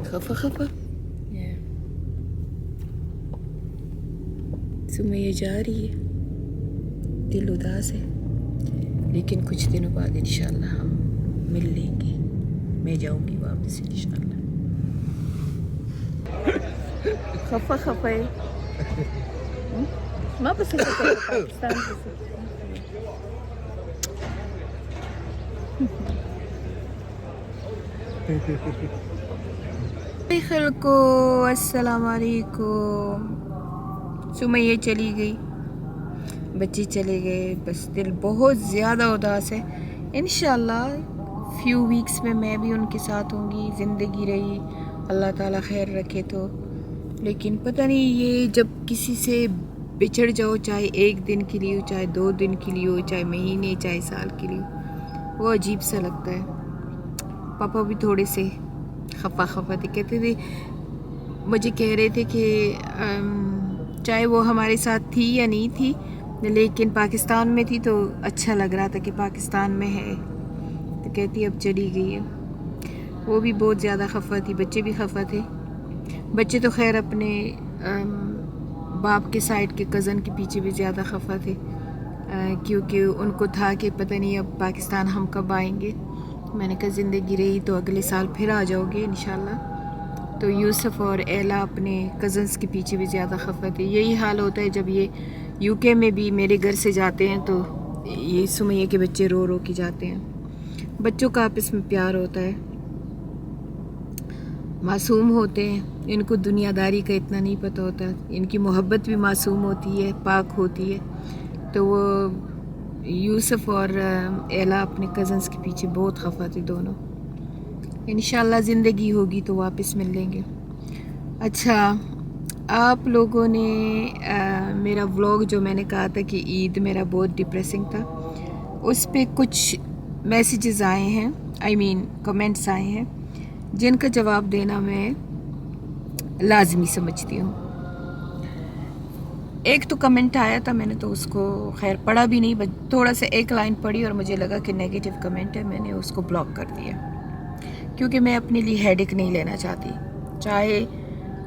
خفا خفا سمیہ جا رہی ہے، دل اداس ہے، لیکن کچھ دنوں بعد انشاءاللہ ہم مل لیں گے، میں جاؤں گی واپس انشاءاللہ۔ خفا خفا ہے ما بس پاکستان خلکو السلام علیکم۔ سمیہ چلی گئی، بچے چلے گئے، بس دل بہت زیادہ اداس ہے۔ انشاءاللہ فیو ویکس میں بھی ان کے ساتھ ہوں گی، زندگی رہی اللہ تعالیٰ خیر رکھے تو۔ لیکن پتہ نہیں یہ جب کسی سے بچھڑ جاؤ، چاہے 1 دن کے لیے ہو، چاہے 2 دن کے لیے ہو، چاہے مہینے، چاہے سال کے لیے ہو، وہ عجیب سا لگتا ہے۔ پاپا بھی تھوڑے سے خفا خفا تھے، کہتے تھے، مجھے کہہ رہے تھے کہ چاہے وہ ہمارے ساتھ تھی یا نہیں تھی، لیکن پاکستان میں تھی تو اچھا لگ رہا تھا کہ پاکستان میں ہے، تو کہتی اب چلی گئی ہے۔ وہ بھی بہت زیادہ خفا تھی، بچے بھی خفا تھے۔ بچے تو خیر اپنے باپ کے سائڈ کے کزن کے پیچھے بھی زیادہ خفا تھے، کیونکہ ان کو تھا کہ پتہ نہیں اب پاکستان ہم کب آئیں گے۔ میں نے کہا زندگی رہی تو اگلے سال پھر آ جاؤ گے انشاءاللہ۔ تو یوسف اور ایلا اپنے کزنس کے پیچھے بھی زیادہ خفا تھے۔ یہی حال ہوتا ہے جب یہ UK میں بھی میرے گھر سے جاتے ہیں تو یہ سمیہ کے بچے رو رو کے جاتے ہیں۔ بچوں کا آپس میں پیار ہوتا ہے، معصوم ہوتے ہیں، ان کو دنیا داری کا اتنا نہیں پتہ ہوتا، ان کی محبت بھی معصوم ہوتی ہے، پاک ہوتی ہے۔ تو وہ یوسف اور ایلا اپنے کزنس کے پیچھے بہت خفا تھے دونوں۔ انشاءاللہ زندگی ہوگی تو واپس مل لیں گے۔ اچھا، آپ لوگوں نے میرا ولاگ جو میں نے کہا تھا کہ عید میرا بہت ڈپریسنگ تھا، اس پہ کچھ میسیجز آئے ہیں، کمنٹس آئے ہیں، جن کا جواب دینا میں لازمی سمجھتی ہوں۔ ایک تو کمنٹ آیا تھا، میں نے تو اس کو خیر پڑھا بھی نہیں، بس تھوڑا سا ایک لائن پڑھی اور مجھے لگا کہ نیگیٹو کمنٹ ہے، میں نے اس کو بلاک کر دیا، کیونکہ میں اپنے لیے ہیڈک نہیں لینا چاہتی۔ چاہے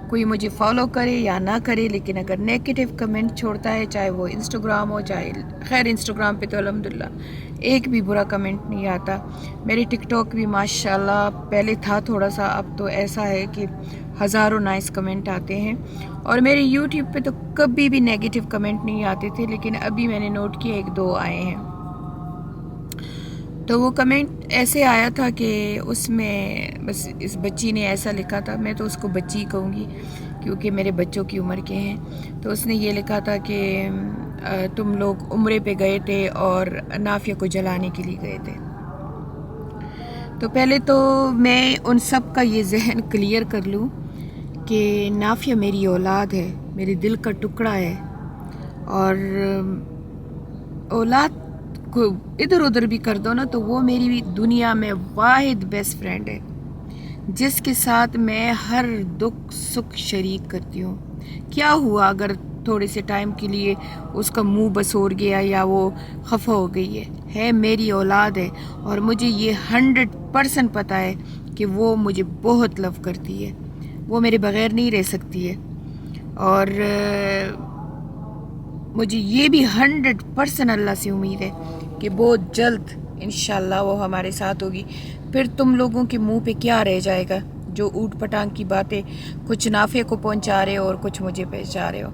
کوئی مجھے فالو کرے یا نہ کرے، لیکن اگر نیگیٹو کمنٹ چھوڑتا ہے، چاہے وہ انسٹاگرام ہو، چاہے خیر انسٹاگرام پہ تو الحمدللہ ایک بھی برا کمنٹ نہیں آتا۔ میری ٹک ٹاک بھی ماشاءاللہ پہلے تھا تھوڑا سا، اب تو ایسا ہے کہ ہزاروں نائس کمنٹ آتے ہیں، اور میرے یوٹیوب پہ تو کبھی بھی نیگیٹو کمنٹ نہیں آتے تھے، لیکن ابھی میں نے نوٹ کیا 1-2 آئے ہیں۔ تو وہ کمنٹ ایسے آیا تھا کہ اس میں بس اس بچی نے ایسا لکھا تھا، میں تو اس کو بچی کہوں گی کیونکہ میرے بچوں کی عمر کے ہیں۔ تو اس نے یہ لکھا تھا کہ تم لوگ عمرے پہ گئے تھے اور نافیہ کو جلانے کے لیے گئے تھے۔ تو پہلے تو میں ان سب کا یہ ذہن کلیئر کر لوں کہ نافیہ میری اولاد ہے، میرے دل کا ٹکڑا ہے، اور اولاد کو ادھر ادھر بھی کر دو نا تو وہ میری دنیا میں واحد بیسٹ فرینڈ ہے، جس کے ساتھ میں ہر دکھ سکھ شریک کرتی ہوں۔ کیا ہوا اگر تھوڑے سے ٹائم کے لیے اس کا منہ بسور گیا یا وہ خفا ہو گئی ہے میری اولاد ہے، اور مجھے یہ 100% پتہ ہے کہ وہ مجھے بہت لو کرتی ہے، وہ میرے بغیر نہیں رہ سکتی ہے، اور مجھے یہ بھی 100% اللہ سے امید ہے کہ بہت جلد انشاءاللہ وہ ہمارے ساتھ ہوگی۔ پھر تم لوگوں کے منہ پہ کیا رہ جائے گا جو اوٹ پٹانگ کی باتیں کچھ نافع کو پہنچا رہے ہو اور کچھ مجھے پہنچا رہے ہو۔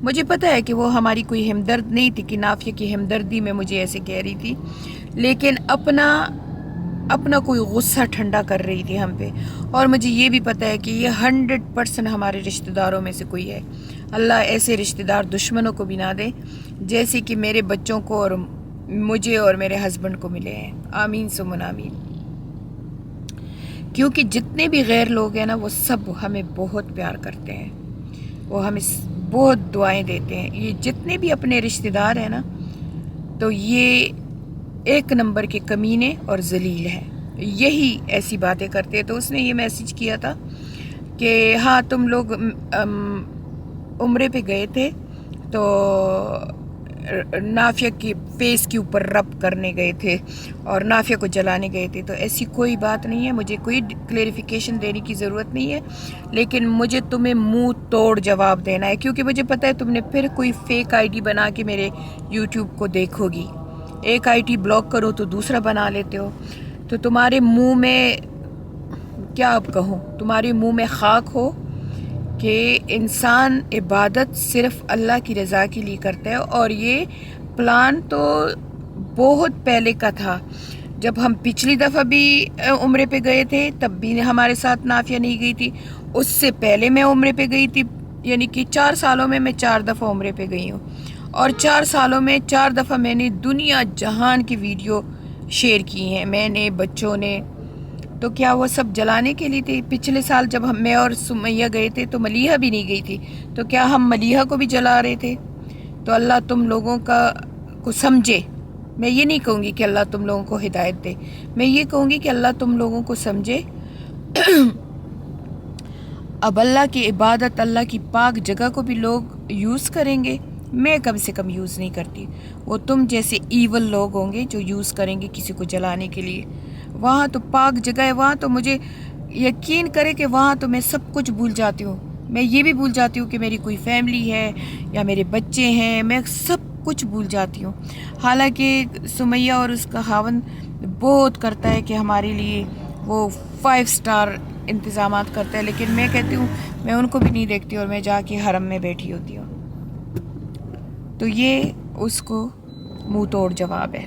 مجھے پتہ ہے کہ وہ ہماری کوئی ہمدرد نہیں تھی کہ نافع کی ہمدردی میں مجھے ایسے کہہ رہی تھی، لیکن اپنا کوئی غصہ ٹھنڈا کر رہی تھی ہم پہ، اور مجھے یہ بھی پتہ ہے کہ یہ 100% ہمارے رشتہ داروں میں سے کوئی ہے۔ اللہ ایسے رشتہ دار دشمنوں کو بھی نہ دے جیسے کہ میرے بچوں کو اور مجھے اور میرے ہسبینڈ کو ملے ہیں، آمین ثم آمین۔ کیونکہ جتنے بھی غیر لوگ ہیں نا وہ سب ہمیں بہت پیار کرتے ہیں، وہ ہمیں بہت دعائیں دیتے ہیں۔ یہ جتنے بھی اپنے رشتہ دار ہیں نا تو یہ 1 نمبر کے کمینے اور ذلیل ہیں، یہی ایسی باتیں کرتے ہیں۔ تو اس نے یہ میسج کیا تھا کہ ہاں تم لوگ عمرے پہ گئے تھے تو نافیہ کے فیس کے اوپر رب کرنے گئے تھے اور نافیہ کو جلانے گئے تھے. تو ایسی کوئی بات نہیں ہے, مجھے کوئی کلیریفیکیشن دینے کی ضرورت نہیں ہے, لیکن مجھے تمہیں منہ توڑ جواب دینا ہے, کیونکہ مجھے پتہ ہے تم نے پھر کوئی فیک آئی ڈی بنا کے میرے یوٹیوب کو دیکھو گی. ایک آئی ڈی بلاک کرو تو دوسرا بنا لیتے ہو. تو تمہارے منہ میں کیا اب کہوں, تمہارے منہ میں خاک ہو کہ انسان عبادت صرف اللہ کی رضا کے لیے کرتا ہے. اور یہ پلان تو بہت پہلے کا تھا. جب ہم پچھلی دفعہ بھی عمرے پہ گئے تھے تب بھی ہمارے ساتھ نافیہ نہیں گئی تھی. اس سے پہلے میں عمرے پہ گئی تھی, یعنی کہ 4 سالوں میں 4 دفعہ عمرے پہ گئی ہوں. اور 4 سالوں میں 4 دفعہ میں نے دنیا جہان کی ویڈیو شیئر کی ہیں, میں نے, بچوں نے. تو کیا وہ سب جلانے کے لیے تھی؟ پچھلے سال جب میں اور سمیہ گئے تھے تو ملیحہ بھی نہیں گئی تھی, تو کیا ہم ملیحہ کو بھی جلا رہے تھے؟ تو اللہ تم لوگوں کو سمجھے. میں یہ نہیں کہوں گی کہ اللہ تم لوگوں کو ہدایت دے, میں یہ کہوں گی کہ اللہ تم لوگوں کو سمجھے. اب اللہ کی عبادت, اللہ کی پاک جگہ کو بھی لوگ یوز کریں گے, میں کم سے کم یوز نہیں کرتی. وہ تم جیسے ایول لوگ ہوں گے جو یوز کریں گے کسی کو جلانے کے لیے. وہاں تو پاک جگہ ہے, وہاں تو مجھے یقین کرے کہ وہاں تو میں سب کچھ بھول جاتی ہوں. میں یہ بھی بھول جاتی ہوں کہ میری کوئی فیملی ہے یا میرے بچے ہیں, میں سب کچھ بھول جاتی ہوں. حالانکہ سمیہ اور اس کا خاوند بہت کرتا ہے کہ ہمارے لیے وہ 5 سٹار انتظامات کرتا ہے, لیکن میں کہتی ہوں میں ان کو بھی نہیں دیکھتی اور میں جا کے حرم میں بیٹھی ہوتی ہوں. تو یہ اس کو منہ توڑ جواب ہے.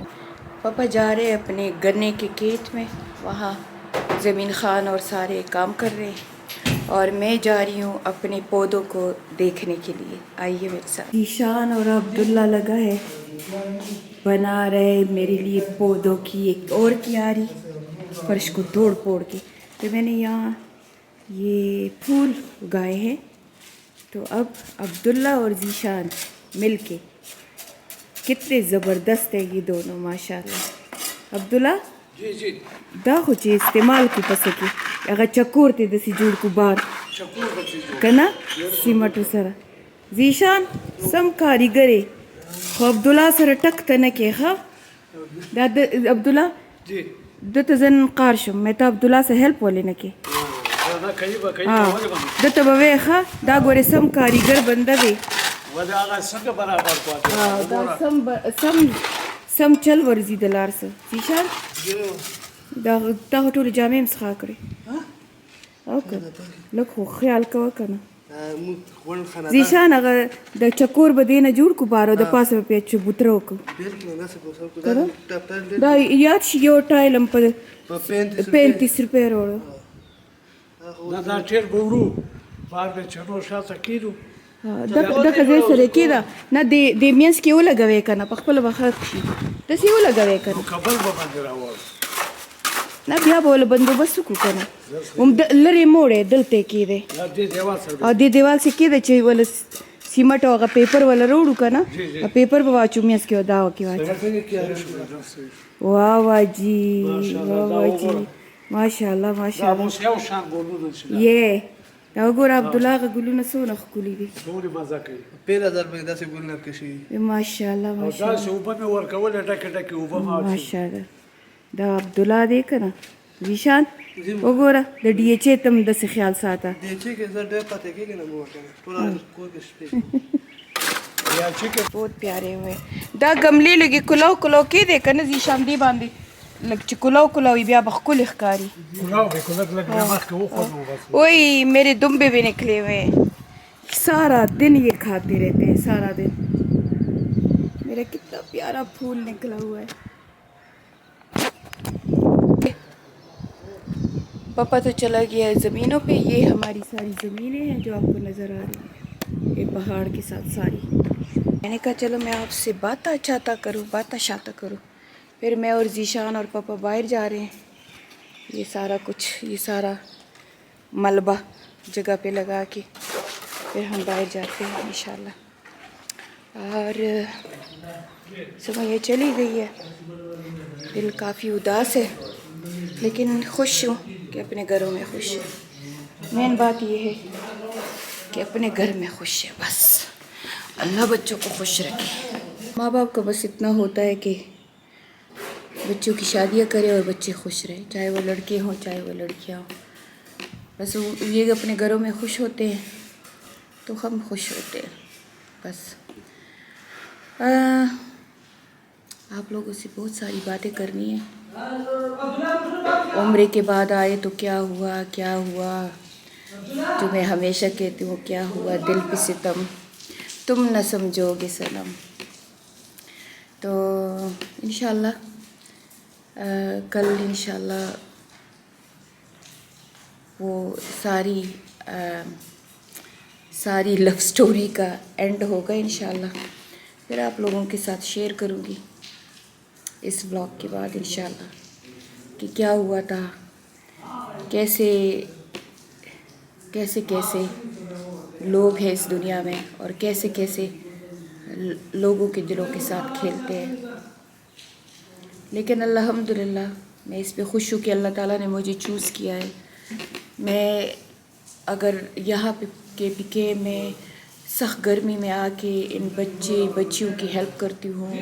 پاپا جا رہے اپنے گنے کے کھیت میں, وہاں زمین خان اور سارے کام کر رہے ہیں, اور میں جا رہی ہوں اپنے پودوں کو دیکھنے کے لیے. آئیے میرے ساتھ. ایشان اور عبداللہ لگا ہے بنا رہے میرے لیے پودوں کی ایک اور کیاری, فرش کو توڑ پھوڑ کے. تو میں نے یہاں یہ پھول اگائے ہیں, تو اب عبداللہ اور ذیشان مل کے, کتنے زبردست ہے یہ دونوں ماشاءاللہ. عبداللہ جی جی دا خو چې استعمال کو پسه کې هغه چکور ته داسې جوړ کو بار که نه سیمټو سره. ذیشان سم کاریګر یې, خو عبدالله سره ټک ته نه کې ښه. دا د عبدالله جی دته زه نن قار شم, مې ته عبدالله سره هیلپ ولې نه کې؟ دا کوي به کوي ولې باندې دته به وې ښه, دا ګورې سم کاریګر بنده دی. ودا هغه څنګه برابر کوي دا سم چل ورزي د لار سره. ذیشان دا ټول جامې هم څخه کړې او که لږ خو خیال کوه که نه. ذیشان هغه د چکور به دې نه جوړ کو بار او د پاسه به پې چبوتره وکړو. دا یاد شي یو ټایل هم په 35 روپۍ وروړو. دا ډېر به وړو بار به چټو شاته کېدو دغه ځای سره کېده نه د مینځ کې ولګوې که نه, په خپله به ښه شي داسې ولګوې که نه, کابل به باندې راوړ نه بیا به ولې بندوبست وکړو که نه. هم لرې موړی دلته یې کېدی دې دیوال سره او دې دیوال سې کېده چې ولې سیمټ او هغه پیپر ولا وروړو که نه, پیپر به واچو مینځ کې دا کې واچو. واه واه جي واه واه جي ماشاءالله ماشاءالله. اوس یو شان ګورلو شي یې دا وګوره عبدالله هغه ګلونه څونه ښکلي دي, ډېرې مزه کوي. 15,000 باندې داسې ګل نه کشي ماشاءالله او ماشاءالله داسې اوبه مې ورکولې ډکې ډکې اوبه مې واچولې. ماشاءالله. دا عبدالله دی که نه. ذیشان وګوره د ډي ایچ ای ته هم داسې خیال ساته. دې چې کې زه ډېر پاتې کېږي نه مو ورته ټول کور کې شپې یا چې کې بہت پیارے ہوئے. دا گملې لګې کلاو کلاو کېدی که نه ذیشان دې باندې لږ چې کلاو کلاو وي بیا به ښکلې ښکاري. کلاو به کلک لگ مخکې وخورو بس. وہی میرے دمبے بھی نکلے ہوئے ہیں, سارا دن یہ کھاتے رہتے ہیں سارا دن. میرا کتنا پیارا پھول نکلا ہوا ہے. پاپا تو چلا گیا ہے زمینوں پہ. یہ ہماری ساری زمینیں ہیں جو آپ کو نظر آ رہی ہیں, یہ پہاڑ کے ساتھ ساری. میں نے کہا چلو میں آپ سے باتیں شاتیں کروں. پھر میں اور ذیشان اور پاپا باہر جا رہے ہیں. یہ سارا کچھ, یہ سارا ملبہ جگہ پہ لگا کے پھر ہم باہر جاتے ہیں انشاءاللہ. اور سمیہ چلی گئی ہے, دل کافی اداس ہے لیکن خوش ہوں کہ اپنے گھروں میں خوش ہے. مین بات یہ ہے کہ اپنے گھر میں خوش ہے, بس اللہ بچوں کو خوش رکھے. ماں باپ کا بس اتنا ہوتا ہے کہ بچوں کی شادیاں کرے اور بچے خوش رہیں، چاہے وہ لڑکے ہوں چاہے وہ لڑکیاں ہوں، بس وہ یہ اپنے گھروں میں خوش ہوتے ہیں تو ہم خوش ہوتے ہیں بس۔ آپ لوگوں سے بہت ساری باتیں کرنی ہیں۔ عمرے کے بعد آئے تو کیا ہوا کیا ہوا، جو میں ہمیشہ کہتی ہوں، کیا ہوا دل پہ ستم تم نہ سمجھو گے صنم۔ تو انشاءاللہ کل انشاءاللہ وہ ساری لو سٹوری کا اینڈ ہوگا انشاءاللہ، پھر آپ لوگوں کے ساتھ شیئر کروں گی اس بلاگ کے بعد انشاءاللہ کہ کیا ہوا تھا، کیسے لوگ ہیں اس دنیا میں اور کیسے لوگوں کے دلوں کے ساتھ کھیلتے ہیں۔ لیکن الحمدللہ میں اس پہ خوش ہوں کہ اللہ تعالیٰ نے مجھے چوز کیا ہے۔ میں اگر یہاں پہ میں سخت گرمی میں آ کے ان بچیوں کی ہیلپ کرتی ہوں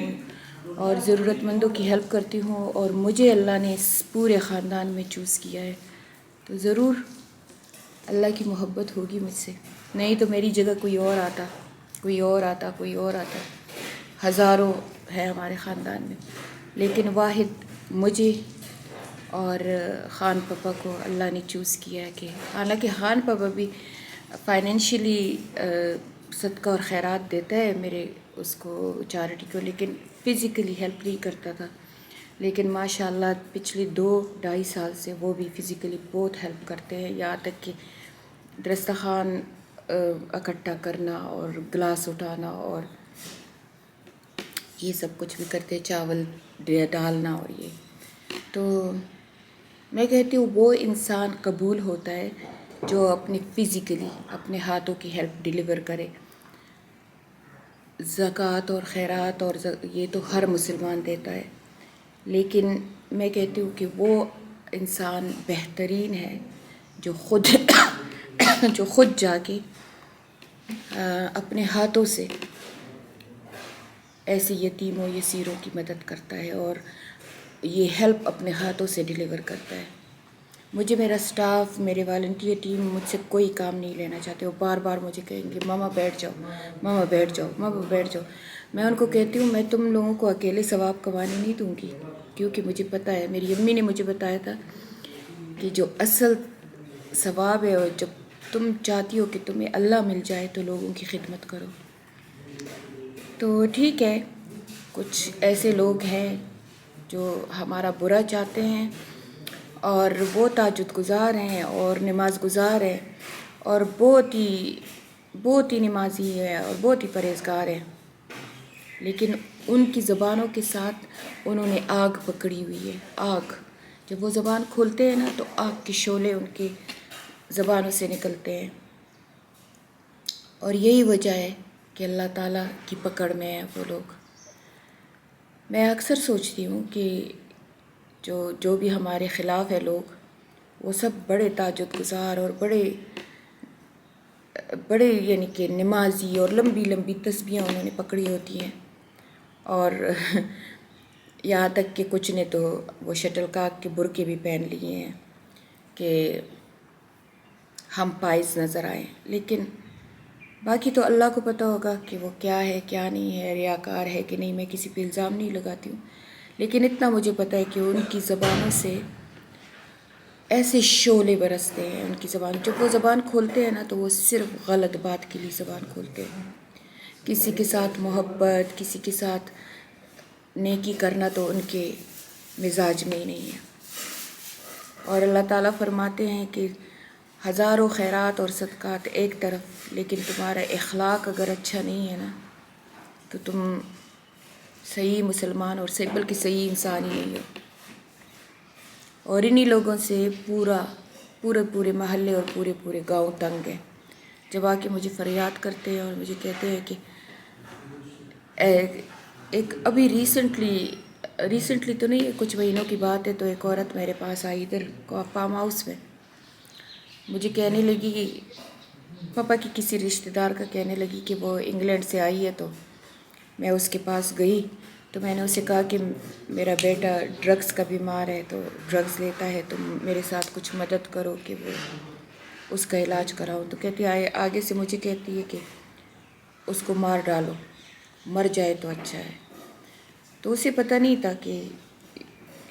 اور ضرورت مندوں کی ہیلپ کرتی ہوں، اور مجھے اللہ نے اس پورے خاندان میں چوز کیا ہے، تو ضرور اللہ کی محبت ہوگی مجھ سے، نہیں تو میری جگہ کوئی اور آتا۔ ہزاروں ہے ہمارے خاندان میں، لیکن واحد مجھے اور خان پاپا کو اللہ نے چوز کیا ہے، کہ حالانکہ خان پاپا بھی فائنینشلی صدقہ اور خیرات دیتا ہے میرے اس کو چیریٹی کو، لیکن فزیکلی ہیلپ نہیں کرتا تھا۔ لیکن ماشاءاللہ پچھلے 2-2.5 سال سے وہ بھی فزیکلی بہت ہیلپ کرتے ہیں، یہاں تک کہ دسترخوان اکٹھا کرنا اور گلاس اٹھانا اور یہ سب کچھ بھی کرتے ہیں، چاول ڈالنا، اور یہ تو میں کہتی ہوں وہ انسان قبول ہوتا ہے جو اپنی فزیکلی اپنے ہاتھوں کی ہیلپ ڈیلیور کرے۔ زکوٰۃ اور خیرات اور یہ تو ہر مسلمان دیتا ہے، لیکن میں کہتی ہوں کہ وہ انسان بہترین ہے جو خود جا کے اپنے ہاتھوں سے ایسے یتیموں یسیروں کی مدد کرتا ہے اور یہ ہیلپ اپنے ہاتھوں سے ڈیلیور کرتا ہے۔ مجھے میرا سٹاف، میرے والنٹیئر ٹیم مجھ سے کوئی کام نہیں لینا چاہتے، وہ بار بار مجھے کہیں گے ماما بیٹھ جاؤ، ماما بیٹھ جاؤ، ماما بیٹھ جاؤ۔ میں ان کو کہتی ہوں میں تم لوگوں کو اکیلے ثواب کمانے نہیں دوں گی، کیونکہ مجھے پتہ ہے، میری امی نے مجھے بتایا تھا کہ جو اصل ثواب ہے، اور جب تم چاہتی ہو کہ تمہیں اللہ مل جائے تو لوگوں کی خدمت کرو۔ تو ٹھیک ہے، کچھ ایسے لوگ ہیں جو ہمارا برا چاہتے ہیں، اور وہ تہجد گزار ہیں اور نماز گزار ہیں اور بہت ہی نمازی ہیں اور بہت ہی پرہیزگار ہیں، لیکن ان کی زبانوں کے ساتھ انہوں نے آگ پکڑی ہوئی ہے۔ آگ جب وہ زبان کھولتے ہیں نا تو آگ کے شعلے ان کی زبانوں سے نکلتے ہیں، اور یہی وجہ ہے کہ اللہ تعالیٰ کی پکڑ میں ہیں وہ لوگ۔ میں اکثر سوچتی ہوں کہ جو بھی ہمارے خلاف ہے لوگ، وہ سب بڑے تہجد گزار اور بڑے یعنی کہ نمازی، اور لمبی لمبی تسبیحاں انہوں نے پکڑی ہوتی ہیں، اور یہاں تک کہ کچھ نے تو وہ شٹل کاک کے برقعے بھی پہن لیے ہیں کہ ہم پائز نظر آئیں، لیکن باقی تو اللہ کو پتہ ہوگا کہ وہ کیا ہے کیا نہیں ہے، ریاکار ہے کہ نہیں۔ میں کسی پہ الزام نہیں لگاتی ہوں، لیکن اتنا مجھے پتہ ہے کہ ان کی زبانوں سے ایسے شعلے برستے ہیں، ان کی زبان جب وہ زبان کھولتے ہیں نا تو وہ صرف غلط بات کے لیے زبان کھولتے ہیں۔ کسی کے ساتھ محبت، کسی کے ساتھ نیکی کرنا تو ان کے مزاج میں ہی نہیں ہے، اور اللہ تعالیٰ فرماتے ہیں کہ ہزاروں خیرات اور صدقات ایک طرف، لیکن تمہارا اخلاق اگر اچھا نہیں ہے نا تو تم صحیح مسلمان اور بلکہ صحیح انسان ہی نہیں ہو۔ اور انہی لوگوں سے پورے محلے اور پورے گاؤں تنگ ہیں، جب آ کے مجھے فریاد کرتے ہیں اور مجھے کہتے ہیں کہ ایک ابھی ریسنٹلی تو نہیں ہے، کچھ مہینوں کی بات ہے، تو ایک عورت میرے پاس آئی ادھر فارم ہاؤس میں، مجھے کہنے لگی، پاپا کی کسی رشتہ دار کا کہنے لگی کہ وہ انگلینڈ سے آئی ہے تو میں اس کے پاس گئی تو میں نے اسے کہا کہ میرا بیٹا ڈرگس کا بیمار ہے تو ڈرگس لیتا ہے تو میرے ساتھ کچھ مدد کرو کہ وہ اس کا علاج کراؤ. تو کہتی ہے آگے سے مجھے کہتی ہے کہ اس کو مار ڈالو, مر جائے تو اچھا ہے. تو اسے پتہ نہیں تھا کہ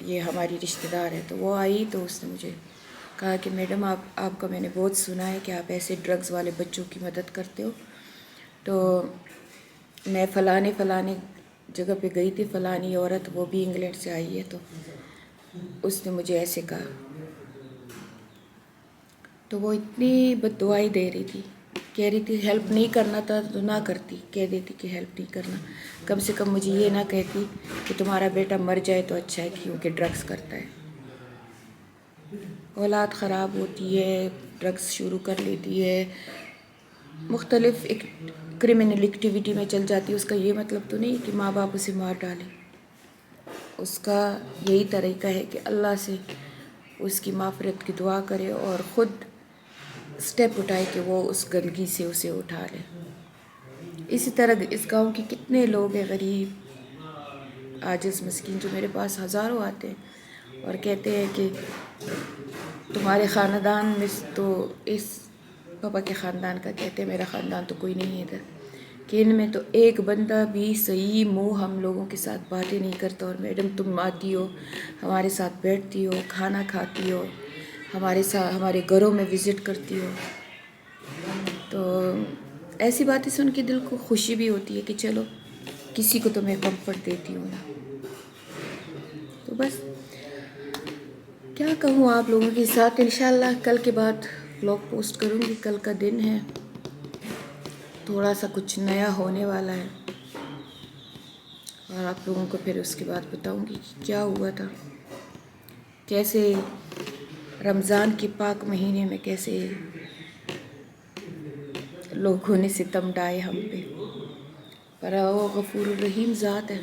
یہ ہماری رشتہ دار ہے. تو وہ آئی تو اس نے مجھے کہا کہ میڈم آپ کا میں نے بہت سنا ہے کہ آپ ایسے ڈرگز والے بچوں کی مدد کرتے ہو. تو میں فلانے جگہ پہ گئی تھی, فلانی عورت وہ بھی انگلینڈ سے آئی ہے, تو اس نے مجھے ایسے کہا. تو وہ اتنی بد دعائی دے رہی تھی, کہہ رہی تھی ہیلپ نہیں کرنا تھا تو نہ کرتی, کہہ دیتی کہ ہیلپ نہیں کرنا, کم سے کم مجھے یہ نہ کہتی کہ تمہارا بیٹا مر جائے تو اچھا ہے کیونکہ ڈرگس کرتا ہے. اولاد خراب ہوتی ہے, ڈرگس شروع کر لیتی ہے, مختلف ایک کرمنل ایکٹیویٹی میں چل جاتی ہے. اس کا یہ مطلب تو نہیں کہ ماں باپ اسے مار ڈالیں. اس کا یہی طریقہ ہے کہ اللہ سے اس کی مغفرت کی دعا کرے اور خود سٹیپ اٹھائے کہ وہ اس گندگی سے اسے اٹھا لے. اسی طرح اس گاؤں کے کتنے لوگ ہیں غریب عاجز مسکین جو میرے پاس ہزاروں آتے ہیں اور کہتے ہیں کہ تمہارے خاندان میں تو اس پاپا کے خاندان کا کہتے ہیں, میرا خاندان تو کوئی نہیں ہے ادھر, کہ ان میں تو ایک بندہ بھی صحیح منہ ہم لوگوں کے ساتھ باتیں نہیں کرتا. اور میڈم تم آتی ہو, ہمارے ساتھ بیٹھتی ہو, کھانا کھاتی ہو, ہمارے گھروں میں وزٹ کرتی ہو. تو ایسی باتیں سن کے دل کو خوشی بھی ہوتی ہے کہ چلو کسی کو تو میں کمفرٹ دیتی ہوں نا. تو بس کیا کہوں آپ لوگوں کے ساتھ. انشاءاللہ کل کے بعد بلاگ پوسٹ کروں گی. کل کا دن ہے, تھوڑا سا کچھ نیا ہونے والا ہے اور آپ لوگوں کو پھر اس کے بعد بتاؤں گی کہ کیا ہوا تھا, کیسے رمضان کے پاک مہینے میں کیسے لوگوں نے ستم ڈھائے ہم پہ. پر وہ غفور الرحیم ذات ہے,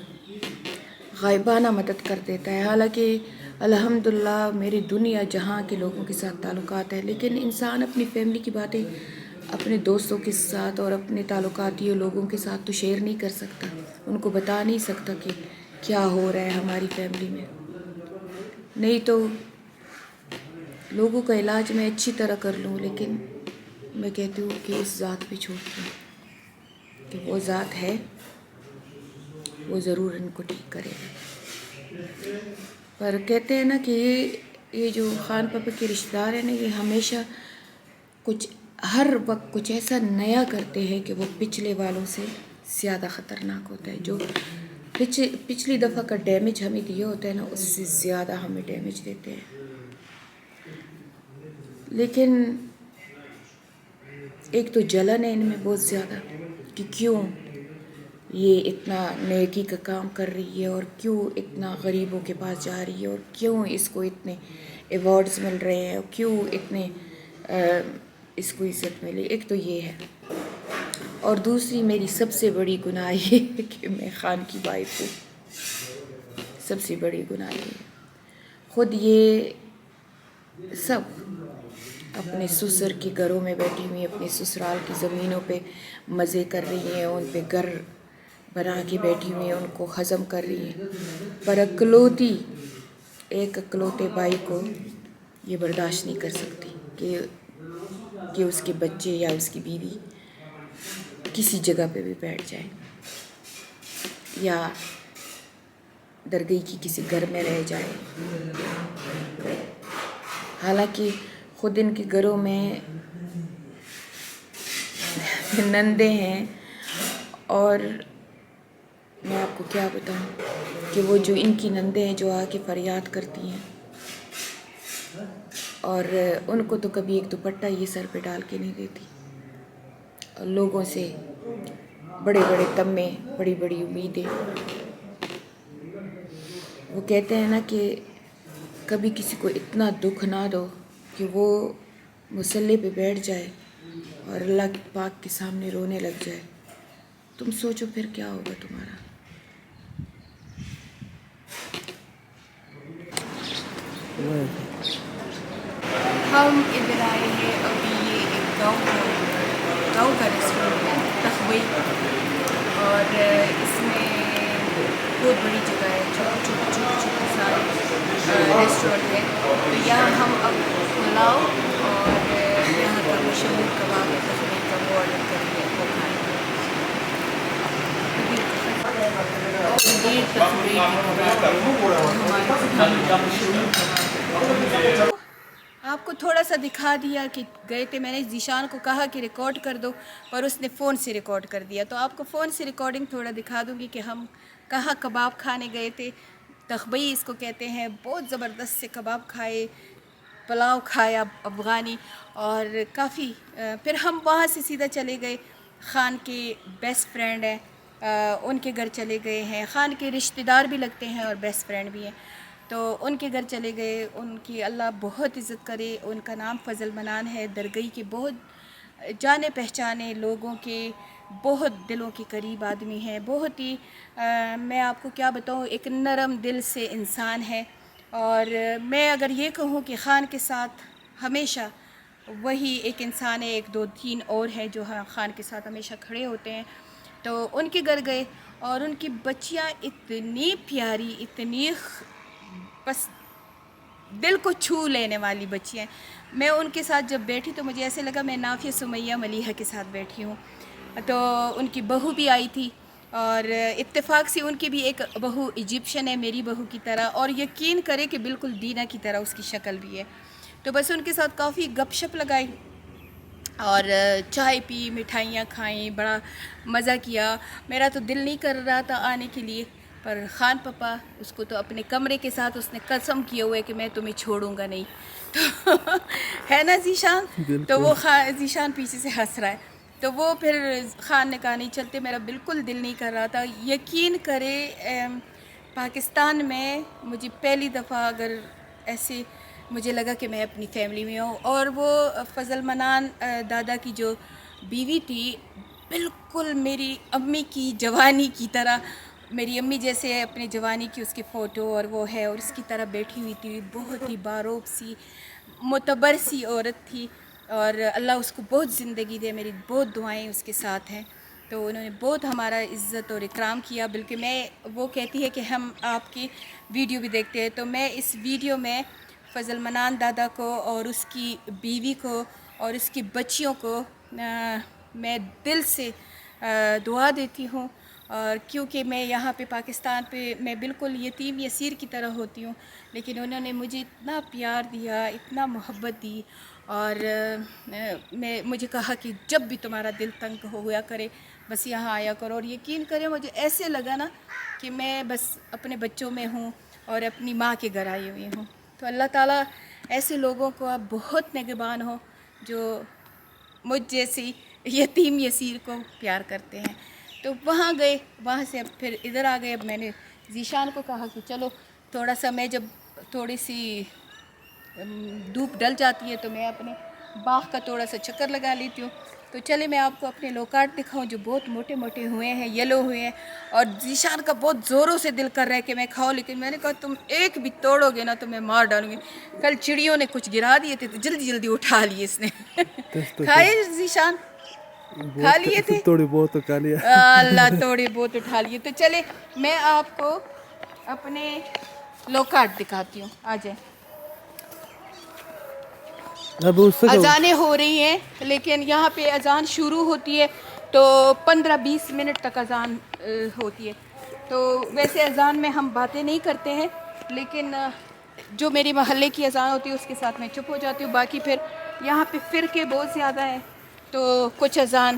غائبانہ مدد کر دیتا ہے. حالانکہ الحمدللہ میری دنیا جہاں کے لوگوں کے ساتھ تعلقات ہے, لیکن انسان اپنی فیملی کی باتیں اپنے دوستوں کے ساتھ اور اپنے تعلقاتی لوگوں کے ساتھ تو شیئر نہیں کر سکتا, ان کو بتا نہیں سکتا کہ کیا ہو رہا ہے ہماری فیملی میں. نہیں تو لوگوں کا علاج میں اچھی طرح کر لوں, لیکن میں کہتی ہوں کہ اس ذات پہ چھوڑتی ہوں کہ وہ ذات ہے, وہ ضرور ان کو ٹھیک کرے گا. پر کہتے ہیں نا کہ یہ جو خان پاپا کے رشتہ دار ہیں نا, یہ ہمیشہ ہر وقت کچھ ایسا نیا کرتے ہیں کہ وہ پچھلے والوں سے زیادہ خطرناک ہوتا ہے. جو پچھلی دفعہ کا ڈیمیج ہمیں دیا ہوتا ہے نا, اس سے زیادہ ہمیں ڈیمیج دیتے ہیں. لیکن ایک تو جلن ہے ان میں بہت زیادہ کہ کیوں یہ اتنا نیکی کا کام کر رہی ہے اور کیوں اتنا غریبوں کے پاس جا رہی ہے اور کیوں اس کو اتنے ایوارڈز مل رہے ہیں اور کیوں اتنے اس کو عزت ملی. ایک تو یہ ہے, اور دوسری میری سب سے بڑی گناہ یہ ہے کہ میں خان کی وائف ہوں. سب سے بڑی گناہ یہ ہے. خود یہ سب اپنے سسر کے گھروں میں بیٹھی ہوئی, اپنے سسرال کی زمینوں پہ مزے کر رہی ہیں, ان پہ گھر بنا کے بیٹھی ہوئی ہیں, ان کو ہضم کر رہی ہیں. پر ایک اکلوتے بھائی کو یہ برداشت نہیں کر سکتی کہ اس کے بچے یا اس کی بیوی کسی جگہ پہ بھی بیٹھ جائے یا درگئی کی کسی گھر میں رہ جائے. حالانکہ خود ان کے گھروں میں نندے ہیں, اور میں آپ کو کیا بتاؤں کہ وہ جو ان کی نندے ہیں جو آ کے فریاد کرتی ہیں, اور ان کو تو کبھی ایک دوپٹہ یہ سر پہ ڈال کے نہیں دیتی. اور لوگوں سے بڑے بڑے تمے, بڑی بڑی امیدیں. وہ کہتے ہیں نا کہ کبھی کسی کو اتنا دکھ نہ دو کہ وہ مصلی پہ بیٹھ جائے اور اللہ کے پاک کے سامنے رونے لگ جائے. تم سوچو پھر کیا ہوگا تمہارا. ہم ادھر آئے ہیں ابھی, یہ ایک گاؤں کا ریسٹورینٹ ہے تخوی, اور اس میں بہت بڑی جگہ ہے، چھوٹے سارے ریسٹورینٹ ہے. تو یہاں ہم اب پلاؤ اور یہاں کا مشہور کباب ہے تخمیر کا، وہ آڈر کریں گے، وہ کھائیں گے. یہ تخمیر کا کباب ہمارے آپ کو تھوڑا سا دکھا دیا کہ گئے تھے. میں نے ذیشان کو کہا کہ ریکارڈ کر دو اور اس نے فون سے ریکارڈ کر دیا. تو آپ کو فون سے ریکارڈنگ تھوڑا دکھا دوں گی کہ ہم کہاں کباب کھانے گئے تھے. تخبئی اس کو کہتے ہیں. بہت زبردست سے کباب کھائے، پلاؤ کھایا افغانی، اور کافی پھر ہم وہاں سے سیدھا چلے گئے. خان کے بیسٹ فرینڈ ہیں، ان کے گھر چلے گئے ہیں. خان کے رشتہ دار بھی لگتے ہیں اور بیسٹ فرینڈ بھی ہیں. تو ان کے گھر چلے گئے. ان کی اللہ بہت عزت کرے. ان کا نام فضل منان ہے. درگئی کے بہت جانے پہچانے لوگوں کے بہت دلوں کے قریب آدمی ہیں. بہت ہی میں آپ کو کیا بتاؤں، ایک نرم دل سے انسان ہے. اور میں اگر یہ کہوں کہ خان کے ساتھ ہمیشہ وہی ایک انسان ہے، ایک دو تین اور ہے جو خان کے ساتھ ہمیشہ کھڑے ہوتے ہیں. تو ان کے گھر گئے اور ان کی بچیاں اتنی پیاری، اتنی بس دل کو چھو لینے والی بچیاں. میں ان کے ساتھ جب بیٹھی تو مجھے ایسے لگا میں نافیہ سمیہ ملیحہ کے ساتھ بیٹھی ہوں. تو ان کی بہو بھی آئی تھی، اور اتفاق سے ان کی بھی ایک بہو ایجپشن ہے میری بہو کی طرح، اور یقین کرے کہ بالکل دینا کی طرح اس کی شکل بھی ہے. تو بس ان کے ساتھ کافی گپ شپ لگائی اور چائے پی، مٹھائیاں کھائیں، بڑا مزہ کیا. میرا تو دل نہیں کر رہا تھا آنے کے لیے، پر خان پپا اس کو تو اپنے کمرے کے ساتھ اس نے قسم کیا ہوا ہے کہ میں تمہیں چھوڑوں گا نہیں. تو ہے نا ذیشان؟ تو وہ ذیشان پیچھے سے ہنس رہا ہے. تو وہ پھر خان نے کہا نہیں چلتے. میرا بالکل دل نہیں کر رہا تھا. یقین کرے پاکستان میں مجھے پہلی دفعہ اگر ایسے مجھے لگا کہ میں اپنی فیملی میں ہوں. اور وہ فضل منان دادا کی جو بیوی تھی بالکل میری امی کی جوانی کی طرح، میری امی جیسے اپنی جوانی کی اس کی فوٹو اور وہ ہے، اور اس کی طرح بیٹھی ہوئی تھی. بہت ہی باروب سی معتبر سی عورت تھی، اور اللہ اس کو بہت زندگی دے. میری بہت دعائیں اس کے ساتھ ہیں. تو انہوں نے بہت ہمارا عزت اور اکرام کیا. بلکہ میں وہ کہتی ہے کہ ہم آپ کی ویڈیو بھی دیکھتے ہیں. تو میں اس ویڈیو میں فضل منان دادا کو اور اس کی بیوی کو اور اس کی بچیوں کو میں دل سے دعا دیتی ہوں. اور کیونکہ میں یہاں پہ پاکستان پہ میں بالکل یتیم یسیر کی طرح ہوتی ہوں، لیکن انہوں نے مجھے اتنا پیار دیا، اتنا محبت دی. اور مجھے کہا کہ جب بھی تمہارا دل تنگ ہو گیا کرے بس یہاں آیا کرو. اور یقین کرے مجھے ایسے لگا نا کہ میں بس اپنے بچوں میں ہوں اور اپنی ماں کے گھر آئی ہوئی ہوں. تو اللہ تعالیٰ ایسے لوگوں کو آپ بہت نگہبان ہو جو مجھ جیسی یتیم یسیر کو پیار کرتے ہیں. تو وہاں گئے، وہاں سے اب پھر ادھر آ گئے. اب میں نے ذیشان کو کہا کہ چلو تھوڑا سا، میں جب تھوڑی سی دھوپ ڈل جاتی ہے تو میں اپنے باغ کا تھوڑا سا چکر لگا لیتی ہوں. تو چلے میں آپ کو اپنے لوکارٹ دکھاؤں جو بہت موٹے موٹے ہوئے ہیں، یلو ہوئے ہیں. اور ذیشان کا بہت زوروں سے دل کر رہا ہے کہ میں کھاؤں، لیکن میں نے کہا تم ایک بھی توڑو گے نا تو میں مار ڈالوں گی. کل چڑیوں نے کچھ گرا دیے تھے تو جلدی جلدی اٹھا لیے اس نے. کھائے ذیشان؟ کھا لیے تھے؟ تھوڑی بہت تو کھا لیا. اللہ تھوڑی بہت اٹھا لیے. تو چلے میں آپ کو اپنے لوکارٹ دکھاتی ہوں. آ جائیں. اذانیں ہو رہی ہیں، لیکن یہاں پہ اذان شروع ہوتی ہے تو 15-20 منٹ تک اذان ہوتی ہے. تو ویسے اذان میں ہم باتیں نہیں کرتے ہیں، لیکن جو میری محلے کی اذان ہوتی ہے اس کے ساتھ میں چپ ہو جاتی ہوں. باقی پھر یہاں پہ فرقے بہت زیادہ ہیں، تو کچھ اذان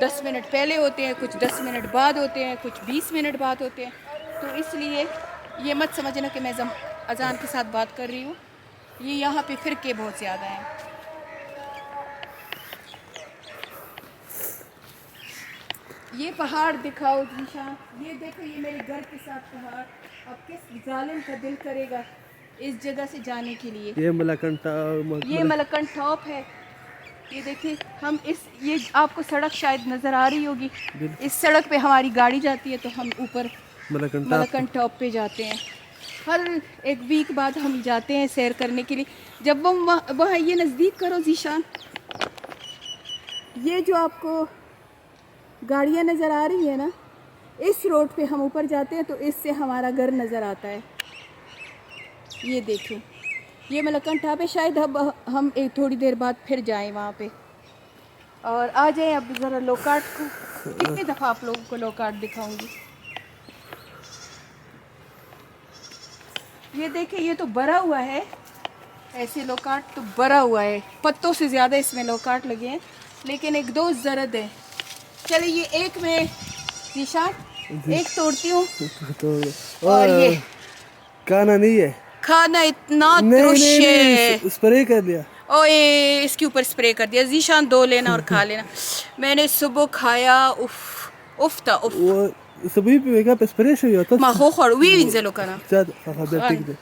10 منٹ پہلے ہوتے ہیں، کچھ 10 منٹ بعد ہوتے ہیں، کچھ 20 منٹ بعد ہوتے ہیں. تو اس لیے یہ مت سمجھنا کہ میں اذان کے ساتھ بات کر رہی ہوں. یہ یہاں پہ فرقے بہت زیادہ ہیں. یہ پہاڑ دکھاؤ ذیشان. یہ دیکھو، یہ میرے گھر کے ساتھ پہاڑ. اب کس ظالم کا دل کرے گا اس جگہ سے جانے کے لیے. یہ ملکن ٹاپ ہے. یہ دیکھیں ہم یہ آپ کو سڑک شاید نظر آ رہی ہوگی. اس سڑک پہ ہماری گاڑی جاتی ہے تو ہم اوپر ملکن ٹاپ پہ جاتے ہیں. ہر ایک ویک بعد ہم جاتے ہیں سیر کرنے کے لیے. جب وہاں یہ نزدیک کرو ذیشان، یہ جو آپ کو گاڑیاں نظر آ رہی ہیں نا, اس روڈ پہ ہم اوپر جاتے ہیں تو اس سے ہمارا گھر نظر آتا ہے. یہ دیکھیں, یہ ملکن ٹاپ ہے. شاید اب ہم ایک تھوڑی دیر بعد پھر جائیں وہاں پہ. اور آ جائیں اب ذرا لوکارٹ کو. کتنی دفعہ آپ لوگوں کو لوکارٹ دکھاؤں گی. یہ دیکھیں, یہ تو بھرا ہوا ہے. ایسے لوکارٹ تو بھرا ہوا ہے, پتوں سے زیادہ اس میں لوکارٹ لگے ہیں, لیکن ایک دو زرد ہے. چلے یہ ایک میں ذیشان ایک توڑتی ہوں. اور یہ کھانا نہیں ہے, کھانا اتنا ترش ہے. اسپرے کر دیا. اوے اس کے اوپر اسپرے کر دیا. ذیشان دو لینا اور کھا لینا. میں نے صبح کھایا, اف اف تا اف. وہ سبھی پہ اسپرے شو یا تو ما هو خور وی وینځلو کنه. زیادہ خبر ٹھیک ہے.